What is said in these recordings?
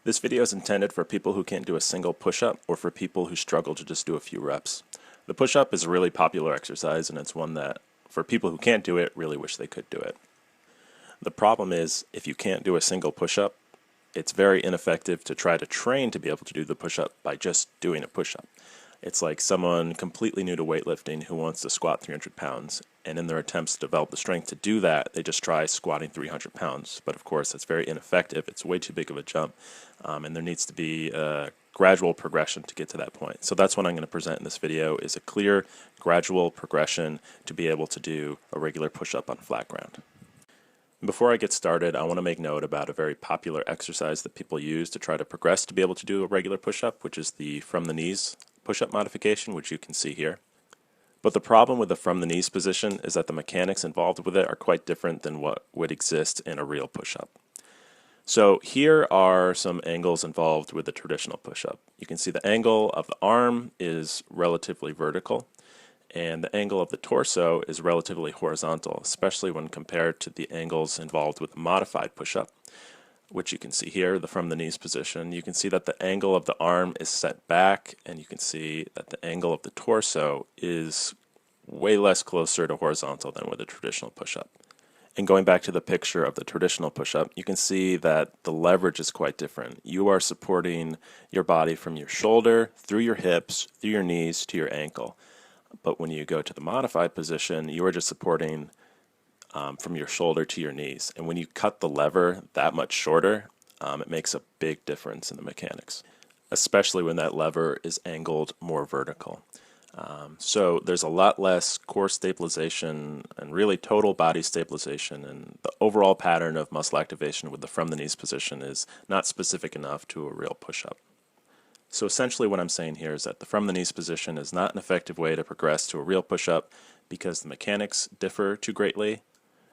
This video is intended for people who can't do a single push-up or for people who struggle to just do a few reps. The push-up is a really popular exercise, and it's one that, for people who can't do it, really wish they could do it. The problem is, if you can't do a single push-up, it's very ineffective to try to train to be able to do the push-up by just doing a push-up. It's like someone completely new to weightlifting who wants to squat 300 pounds, and in their attempts to develop the strength to do that, they just try squatting 300 pounds. But of course, it's very ineffective. It's way too big of a jump, and there needs to be a gradual progression to get to that point. So that's what I'm going to present in this video, is a clear, gradual progression to be able to do a regular push-up on flat ground. Before I get started, I want to make note about a very popular exercise that people use to try to progress to be able to do a regular push-up, which is the from the knees push-up modification, which you can see here. But the problem with the from the knees position is that the mechanics involved with it are quite different than what would exist in a real push-up. So here are some angles involved with the traditional push-up. You can see the angle of the arm is relatively vertical, and the angle of the torso is relatively horizontal, especially when compared to the angles involved with the modified push-up, which you can see here, the from the knees position. You can see that the angle of the arm is set back, and you can see that the angle of the torso is way less closer to horizontal than with a traditional push-up. And going back to the picture of the traditional push-up, you can see that the leverage is quite different. You are supporting your body from your shoulder, through your hips, through your knees, to your ankle. But when you go to the modified position, you are just supporting from your shoulder to your knees. And when you cut the lever that much shorter, it makes a big difference in the mechanics, especially when that lever is angled more vertical. So there's a lot less core stabilization and really total body stabilization, and the overall pattern of muscle activation with the from the knees position is not specific enough to a real push-up. So essentially what I'm saying here is that the from the knees position is not an effective way to progress to a real push-up because the mechanics differ too greatly,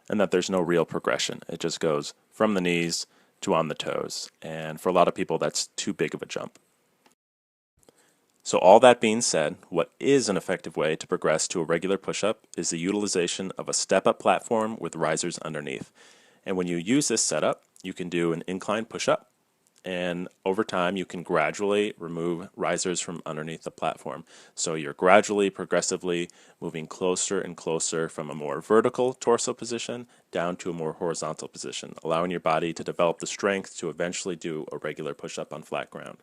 and that there's no real progression. It just goes from the knees to on the toes, and for a lot of people that's too big of a jump. So all that being said, what is an effective way to progress to a regular push-up is the utilization of a step-up platform with risers underneath. And when you use this setup, you can do an incline push-up, and over time you can gradually remove risers from underneath the platform. So you're gradually, progressively moving closer and closer from a more vertical torso position down to a more horizontal position, allowing your body to develop the strength to eventually do a regular push-up on flat ground.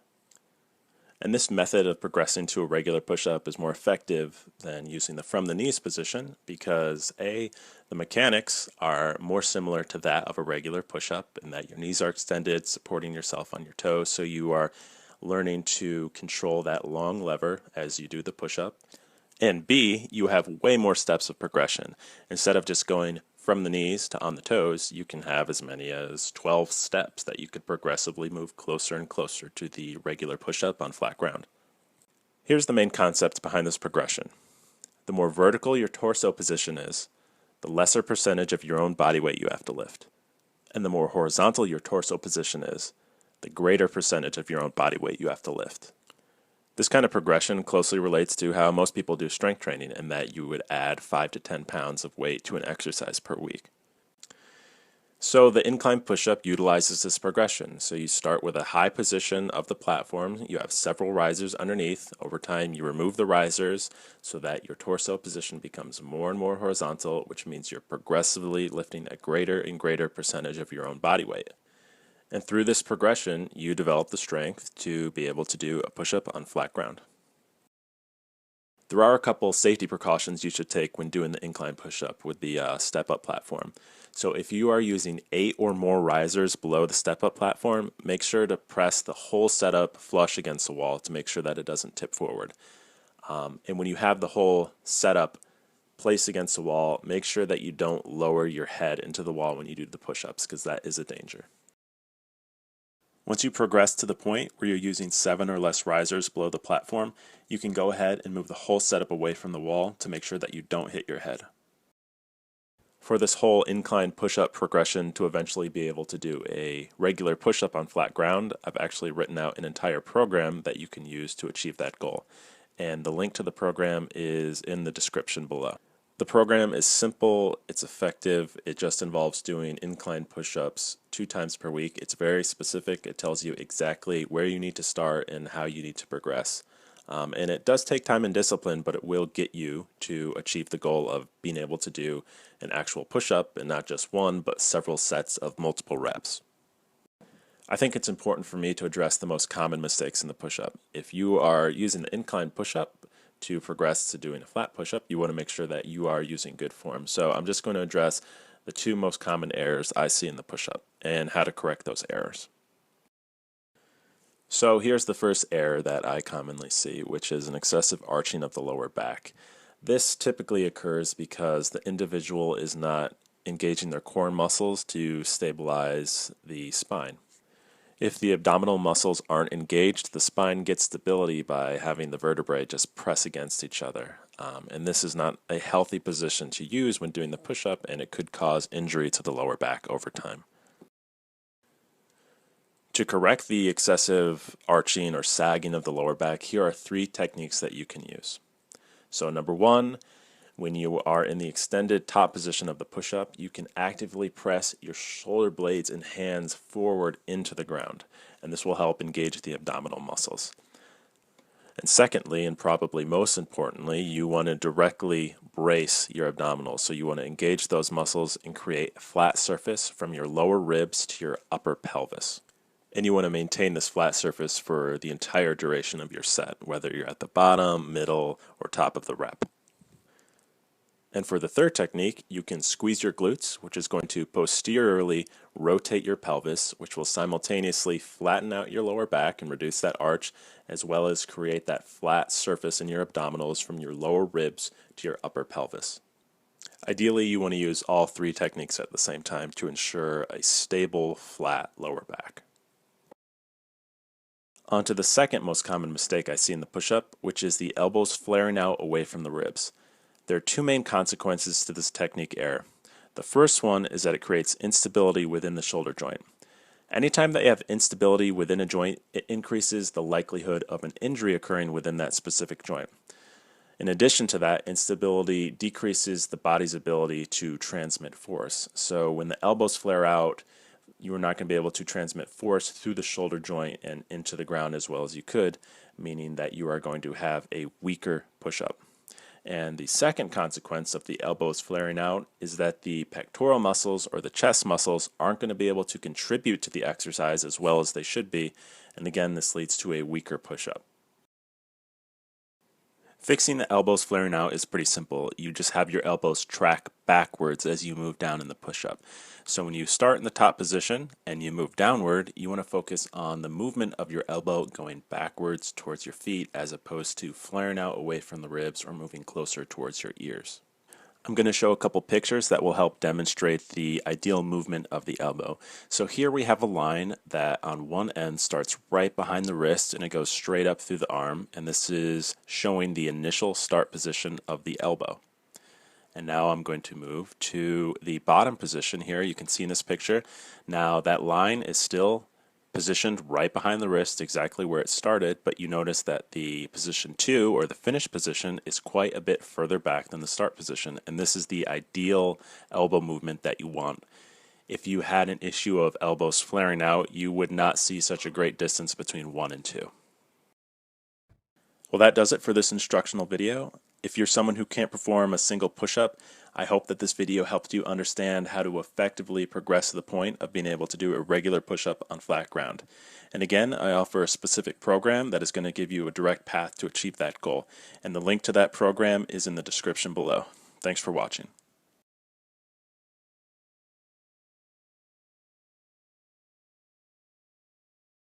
And this method of progressing to a regular push-up is more effective than using the from the knees position because A, the mechanics are more similar to that of a regular push-up in that your knees are extended, supporting yourself on your toes, so you are learning to control that long lever as you do the push-up. And B, you have way more steps of progression. Instead of just going from the knees to on the toes, you can have as many as 12 steps that you could progressively move closer and closer to the regular push-up on flat ground. Here's the main concept behind this progression. The more vertical your torso position is, the lesser percentage of your own body weight you have to lift. And the more horizontal your torso position is, the greater percentage of your own body weight you have to lift. This kind of progression closely relates to how most people do strength training, in that you would add 5 to 10 pounds of weight to an exercise per week. So the incline push-up utilizes this progression. So you start with a high position of the platform. You have several risers underneath. Over time you remove the risers so that your torso position becomes more and more horizontal, which means you're progressively lifting a greater and greater percentage of your own body weight. And through this progression, you develop the strength to be able to do a push-up on flat ground. There are a couple safety precautions you should take when doing the incline push-up with the step-up platform. So if you are using 8 or more risers below the step-up platform, make sure to press the whole setup flush against the wall to make sure that it doesn't tip forward. And when you have the whole setup placed against the wall, make sure that you don't lower your head into the wall when you do the push-ups, because that is a danger. Once you progress to the point where you're using 7 or less risers below the platform, you can go ahead and move the whole setup away from the wall to make sure that you don't hit your head. For this whole incline push-up progression to eventually be able to do a regular push-up on flat ground, I've actually written out an entire program that you can use to achieve that goal. And the link to the program is in the description below. The program is simple, it's effective, it just involves doing incline push-ups 2 times per week. It's very specific, it tells you exactly where you need to start and how you need to progress. And it does take time and discipline, but it will get you to achieve the goal of being able to do an actual push-up, and not just one, but several sets of multiple reps. I think it's important for me to address the most common mistakes in the push-up. If you are using the incline push-up to progress to doing a flat push-up, you want to make sure that you are using good form. So I'm just going to address the 2 most common errors I see in the push-up and how to correct those errors. So here's the first error that I commonly see, which is an excessive arching of the lower back. This typically occurs because the individual is not engaging their core muscles to stabilize the spine. If the abdominal muscles aren't engaged, the spine gets stability by having the vertebrae just press against each other. And this is not a healthy position to use when doing the push-up, and it could cause injury to the lower back over time. To correct the excessive arching or sagging of the lower back, here are 3 techniques that you can use. So number 1, when you are in the extended top position of the push-up, you can actively press your shoulder blades and hands forward into the ground, and this will help engage the abdominal muscles. And secondly, and probably most importantly, you want to directly brace your abdominals. So you want to engage those muscles and create a flat surface from your lower ribs to your upper pelvis. And you want to maintain this flat surface for the entire duration of your set, whether you're at the bottom, middle, or top of the rep. And for the third technique, you can squeeze your glutes, which is going to posteriorly rotate your pelvis, which will simultaneously flatten out your lower back and reduce that arch, as well as create that flat surface in your abdominals from your lower ribs to your upper pelvis. Ideally, you want to use all 3 techniques at the same time to ensure a stable, flat lower back. On to the second most common mistake I see in the push-up, which is the elbows flaring out away from the ribs. There are 2 main consequences to this technique error. The first one is that it creates instability within the shoulder joint. Anytime that you have instability within a joint, it increases the likelihood of an injury occurring within that specific joint. In addition to that, instability decreases the body's ability to transmit force. So when the elbows flare out, you are not going to be able to transmit force through the shoulder joint and into the ground as well as you could, meaning that you are going to have a weaker push-up. And the second consequence of the elbows flaring out is that the pectoral muscles or the chest muscles aren't going to be able to contribute to the exercise as well as they should be, and again, this leads to a weaker push-up. Fixing the elbows flaring out is pretty simple. You just have your elbows track backwards as you move down in the push-up. So when you start in the top position and you move downward, you want to focus on the movement of your elbow going backwards towards your feet as opposed to flaring out away from the ribs or moving closer towards your ears. I'm going to show a couple pictures that will help demonstrate the ideal movement of the elbow. So here we have a line that on one end starts right behind the wrist and it goes straight up through the arm, and this is showing the initial start position of the elbow. And now I'm going to move to the bottom position here. You can see in this picture. Now that line is still positioned right behind the wrist, exactly where it started, but you notice that the position 2, or the finish position, is quite a bit further back than the start position, and this is the ideal elbow movement that you want. If you had an issue of elbows flaring out, you would not see such a great distance between 1 and 2. Well, that does it for this instructional video. If you're someone who can't perform a single push-up, I hope that this video helped you understand how to effectively progress to the point of being able to do a regular push-up on flat ground. And again, I offer a specific program that is going to give you a direct path to achieve that goal. And the link to that program is in the description below. Thanks for watching.